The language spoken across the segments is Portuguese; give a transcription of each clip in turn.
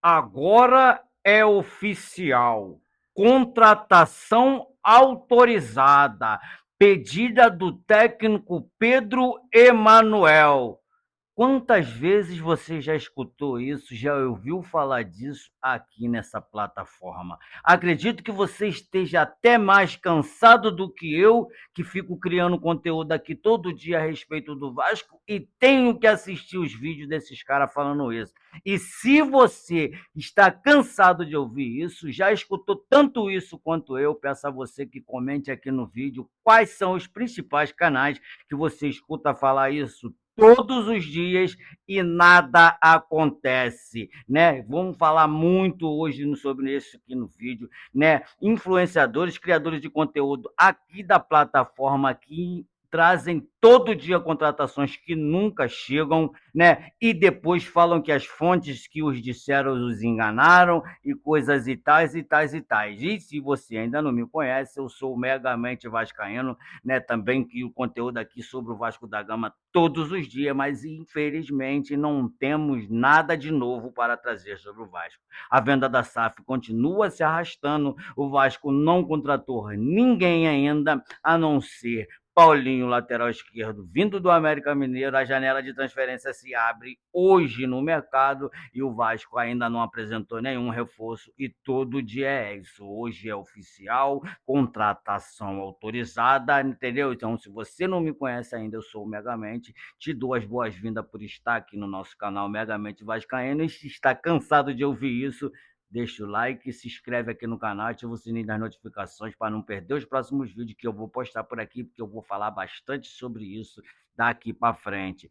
Agora é oficial. Contratação autorizada. Pedida do técnico Pedro Emanuel. Quantas vezes você já escutou isso, já ouviu falar disso aqui nessa plataforma? Acredito que você esteja até mais cansado do que eu, que fico criando conteúdo aqui todo dia a respeito do Vasco e tenho que assistir os vídeos desses caras falando isso. E se você está cansado de ouvir isso, já escutou tanto isso quanto eu, peço a você que comente aqui no vídeo quais são os principais canais que você escuta falar isso todos os dias e nada acontece, né? Vamos falar muito hoje sobre isso aqui no vídeo, né? Influenciadores, criadores de conteúdo aqui da plataforma aqui trazem todo dia contratações que nunca chegam, né? E depois falam que as fontes que os disseram os enganaram e coisas e tais e tais e tais. E se você ainda não me conhece, eu sou megamente vascaíno, né? Também que o conteúdo aqui sobre o Vasco da Gama todos os dias, mas infelizmente não temos nada de novo para trazer sobre o Vasco. A venda da SAF continua se arrastando, o Vasco não contratou ninguém ainda, a não ser Paulinho, lateral esquerdo, vindo do América Mineiro. A janela de transferência se abre hoje no mercado e o Vasco ainda não apresentou nenhum reforço e todo dia é isso. Hoje é oficial, contratação autorizada, entendeu? Então, se você não me conhece ainda, eu sou o Megamente, te dou as boas-vindas por estar aqui no nosso canal Megamente Vascaíno. E se está cansado de ouvir isso, deixa o like, se inscreve aqui no canal, ativa o sininho das notificações para não perder os próximos vídeos que eu vou postar por aqui, porque eu vou falar bastante sobre isso daqui para frente.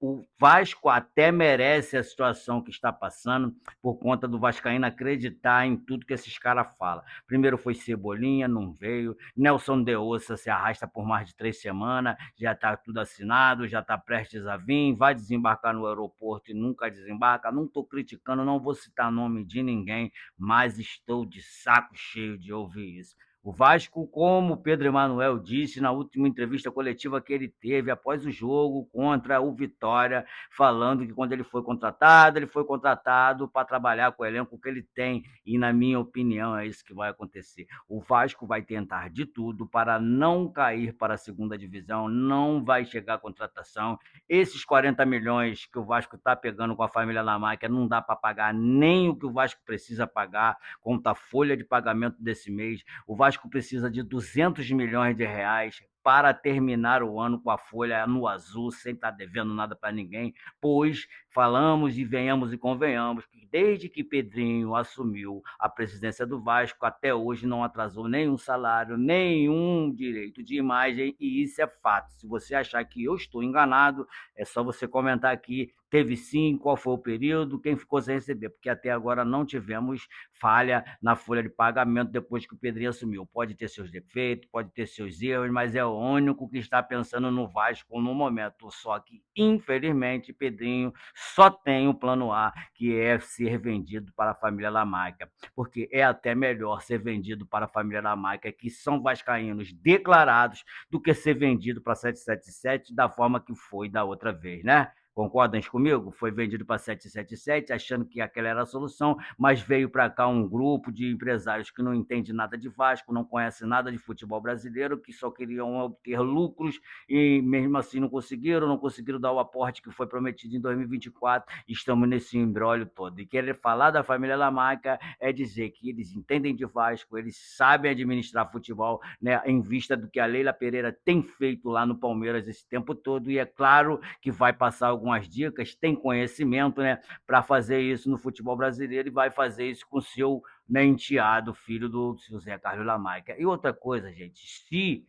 O Vasco até merece a situação que está passando por conta do vascaíno acreditar em tudo que esses caras falam. Primeiro foi Cebolinha, não veio. Nelson de Ossa se arrasta por mais de 3 semanas, já está tudo assinado, já está prestes a vir, vai desembarcar no aeroporto e nunca desembarca. Não estou criticando, não vou citar nome de ninguém, mas estou de saco cheio de ouvir isso. O Vasco, como o Pedro Emanuel disse na última entrevista coletiva que ele teve após o jogo contra o Vitória, falando que quando ele foi contratado para trabalhar com o elenco que ele tem, e na minha opinião é isso que vai acontecer. O Vasco vai tentar de tudo para não cair para a segunda divisão, não vai chegar a contratação. Esses 40 milhões que o Vasco está pegando com a família Lamáquia não dá para pagar nem o que o Vasco precisa pagar, conta a folha de pagamento desse mês. O Vasco precisa de 200 milhões de reais para terminar o ano com a folha no azul, sem estar devendo nada para ninguém, pois falamos e venhamos e convenhamos que desde que Pedrinho assumiu a presidência do Vasco, até hoje não atrasou nenhum salário, nenhum direito de imagem, e isso é fato. Se você achar que eu estou enganado, é só você comentar aqui, teve sim, qual foi o período, quem ficou sem receber, porque até agora não tivemos falha na folha de pagamento depois que o Pedrinho assumiu. Pode ter seus defeitos, pode ter seus erros, mas é o único que está pensando no Vasco no momento. Só que, infelizmente, Pedrinho só tem o plano A, que é ser vendido para a família Lamáquia, porque é até melhor ser vendido para a família Lamáquia, que são vascaínos declarados, do que ser vendido para 777 da forma que foi da outra vez, né? Concordam comigo? Foi vendido para 777, achando que aquela era a solução, mas veio para cá um grupo de empresários que não entende nada de Vasco, não conhece nada de futebol brasileiro, que só queriam obter lucros e mesmo assim não conseguiram dar o aporte que foi prometido em 2024. Estamos nesse imbróglio todo. E querer falar da família Lamarca é dizer que eles entendem de Vasco, eles sabem administrar futebol, né, em vista do que a Leila Pereira tem feito lá no Palmeiras esse tempo todo, e é claro que vai passar algumas dicas, tem conhecimento, né, para fazer isso no futebol brasileiro, e vai fazer isso com o seu, né, enteado, filho do José Carlos Lamarca. E outra coisa, gente, se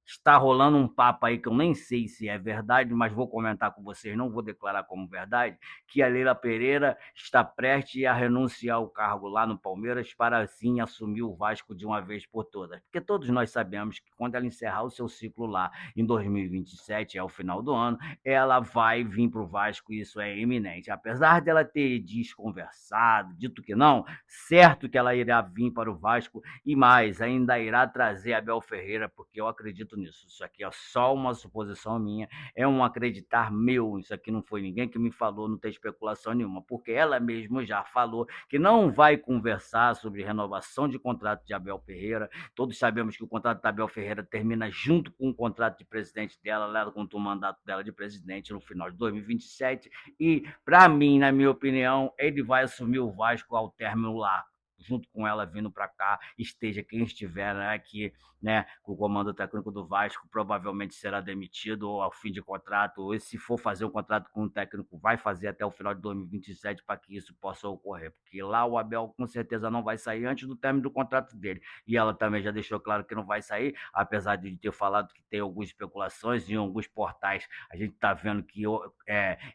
está rolando um papo aí que eu nem sei se é verdade, mas vou comentar com vocês, não vou declarar como verdade, que a Leila Pereira está prestes a renunciar ao cargo lá no Palmeiras para assim assumir o Vasco de uma vez por todas. Porque todos nós sabemos que quando ela encerrar o seu ciclo lá em 2027, é o final do ano, ela vai vir para o Vasco, e isso é iminente. Apesar dela ter desconversado, dito que não, certo que ela irá vir para o Vasco, e mais, ainda irá trazer Abel Ferreira, porque eu acredito acredito nisso. Isso aqui é só uma suposição minha, é um acreditar meu. Isso aqui não foi ninguém que me falou, não tem especulação nenhuma, porque ela mesma já falou que não vai conversar sobre renovação de contrato de Abel Ferreira. Todos sabemos que o contrato de Abel Ferreira termina junto com o contrato de presidente dela, lá com o mandato dela de presidente no final de 2027. E, para mim, na minha opinião, ele vai assumir o Vasco ao término lá, junto com ela vindo para cá, esteja quem estiver, né, aqui, né, com o comando técnico do Vasco, provavelmente será demitido ou ao fim de contrato, ou se for fazer um contrato com o técnico, vai fazer até o final de 2027 para que isso possa ocorrer, porque lá o Abel com certeza não vai sair antes do término do contrato dele, e ela também já deixou claro que não vai sair, apesar de ter falado que tem algumas especulações em alguns portais, a gente está vendo que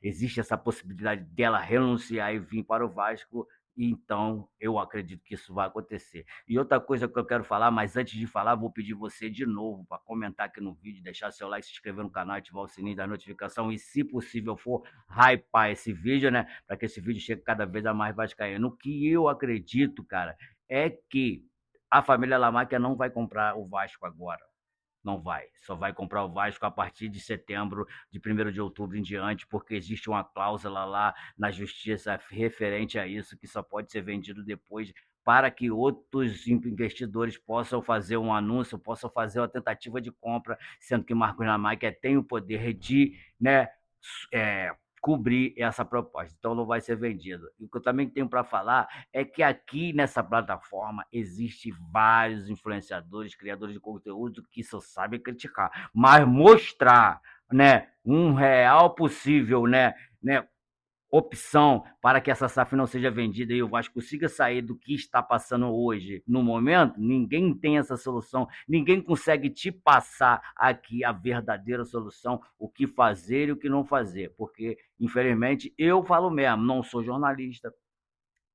existe essa possibilidade dela renunciar e vir para o Vasco. Então, eu acredito que isso vai acontecer. E outra coisa que eu quero falar, mas antes de falar, vou pedir você de novo para comentar aqui no vídeo, deixar seu like, se inscrever no canal, ativar o sininho da notificação e, se possível for, hypar esse vídeo, né? Para que esse vídeo chegue cada vez a mais vascaíno. O que eu acredito, cara, é que a família Lamáquia não vai comprar o Vasco agora. Não vai. Só vai comprar o Vasco a partir de setembro, de 1º de outubro em diante, porque existe uma cláusula lá na justiça referente a isso, que só pode ser vendido depois, para que outros investidores possam fazer um anúncio, possam fazer uma tentativa de compra, sendo que Marcos Lamáquia tem o poder de, né, é, cobrir essa proposta. Então não vai ser vendido. E o que eu também tenho para falar é que aqui nessa plataforma existe vários influenciadores, criadores de conteúdo que só sabem criticar, mas mostrar, né, um real possível, né, opção para que essa SAF não seja vendida e o Vasco consiga sair do que está passando hoje, no momento, ninguém tem essa solução, ninguém consegue te passar aqui a verdadeira solução, o que fazer e o que não fazer, porque, infelizmente, eu falo mesmo, não sou jornalista,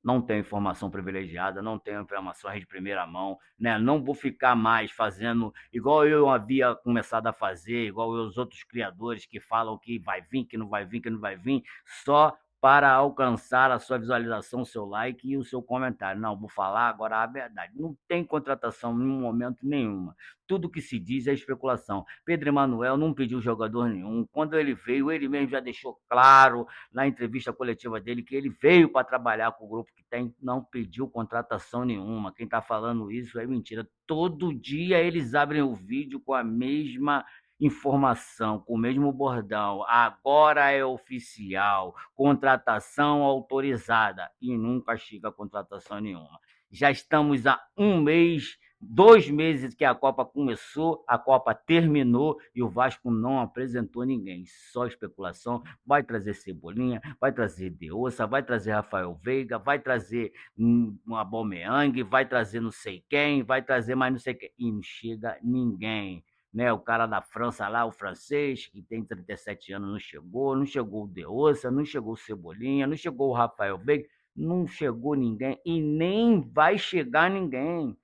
não tenho informação privilegiada, não tenho informações de primeira mão, né? Não vou ficar mais fazendo igual eu havia começado a fazer, igual os outros criadores que falam que vai vir, que não vai vir, que não vai vir, só para alcançar a sua visualização, o seu like e o seu comentário. Não, vou falar agora a verdade. Não tem contratação em momento nenhuma. Tudo que se diz é especulação. Pedro Emanuel não pediu jogador nenhum. Quando ele veio, ele mesmo já deixou claro na entrevista coletiva dele que ele veio para trabalhar com o grupo que tem, não pediu contratação nenhuma. Quem está falando isso é mentira. Todo dia eles abrem o vídeo com a mesma informação, com o mesmo bordão. Agora é oficial, contratação autorizada. E nunca chega a contratação nenhuma. Já estamos há um mês, 2 meses que a Copa começou, a Copa terminou e o Vasco não apresentou ninguém. Só especulação. Vai trazer Cebolinha, vai trazer Deossa, vai trazer Rafael Veiga, vai trazer um Aubameyang, vai trazer não sei quem, vai trazer mais não sei quem. E não chega ninguém. Né, o cara da França lá, o francês, que tem 37 anos, não chegou o Deossa, não chegou o Cebolinha, não chegou o Rafael Veiga, não chegou ninguém e nem vai chegar ninguém.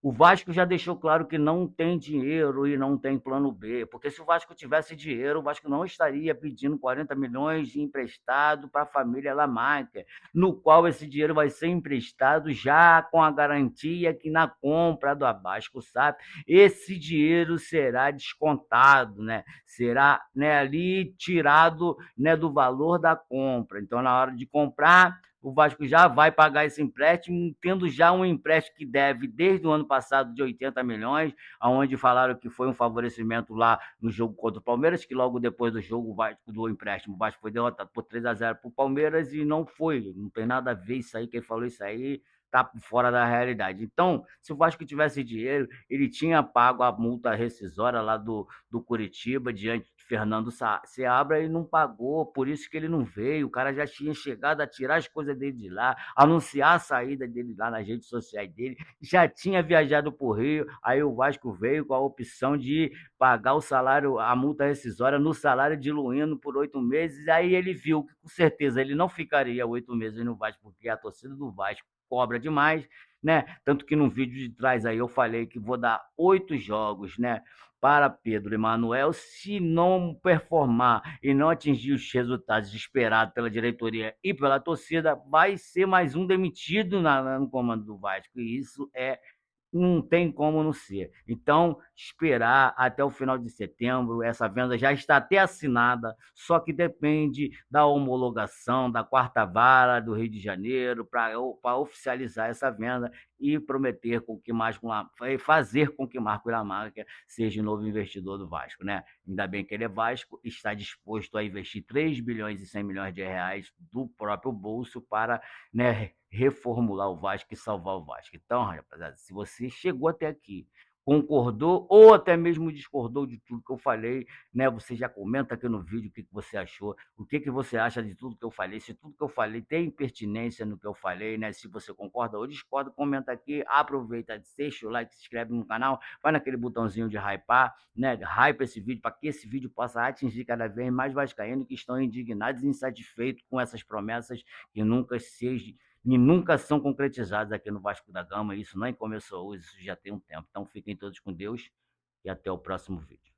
O Vasco já deixou claro que não tem dinheiro e não tem plano B, porque se o Vasco tivesse dinheiro, o Vasco não estaria pedindo 40 milhões de emprestado para a família Lamáquia, no qual esse dinheiro vai ser emprestado já com a garantia que na compra do Vasco SAF, esse dinheiro será descontado, né? Será, né, ali tirado, né, do valor da compra. Então, na hora de comprar, o Vasco já vai pagar esse empréstimo, tendo já um empréstimo que deve desde o ano passado de 80 milhões, aonde falaram que foi um favorecimento lá no jogo contra o Palmeiras, que logo depois do jogo do empréstimo, o Vasco foi derrotado por 3-0 para o Palmeiras e não foi, não tem nada a ver isso aí, quem falou isso aí tá fora da realidade. Então, se o Vasco tivesse dinheiro, ele tinha pago a multa rescisória lá do Curitiba diante de Fernando Seabra e não pagou, por isso que ele não veio. O cara já tinha chegado a tirar as coisas dele de lá, anunciar a saída dele lá nas redes sociais dele, já tinha viajado para o Rio, aí o Vasco veio com a opção de pagar o salário, a multa rescisória no salário diluindo por 8 meses, aí ele viu que com certeza ele não ficaria 8 meses no Vasco, porque a torcida do Vasco cobra demais, né? Tanto que no vídeo de trás aí eu falei que vou dar 8 jogos, né, para Pedro Emanuel. Se não performar e não atingir os resultados esperados pela diretoria e pela torcida, vai ser mais um demitido no comando do Vasco. E isso é não tem como não ser. Então, esperar até o final de setembro, essa venda já está até assinada, só que depende da homologação da quarta vara do Rio de Janeiro para oficializar essa venda e prometer com que fazer com que Marco Ilamarca seja o novo investidor do Vasco, né? Ainda bem que ele é Vasco, está disposto a investir 3 bilhões e 100 milhões de reais do próprio bolso para, né, reformular o Vasco e salvar o Vasco. Então, rapaziada, se você chegou até aqui, concordou ou até mesmo discordou de tudo que eu falei, né? Você já comenta aqui no vídeo o que você achou, o que você acha de tudo que eu falei, se tudo que eu falei tem pertinência no que eu falei, né? Se você concorda ou discorda, comenta aqui, aproveita, deixa o like, se inscreve no canal, vai naquele botãozinho de hypar, né? Hype esse vídeo para que esse vídeo possa atingir cada vez mais vascaínos que estão indignados e insatisfeitos com essas promessas que nunca são concretizadas aqui no Vasco da Gama. Isso nem começou hoje, isso já tem um tempo. Então fiquem todos com Deus e até o próximo vídeo.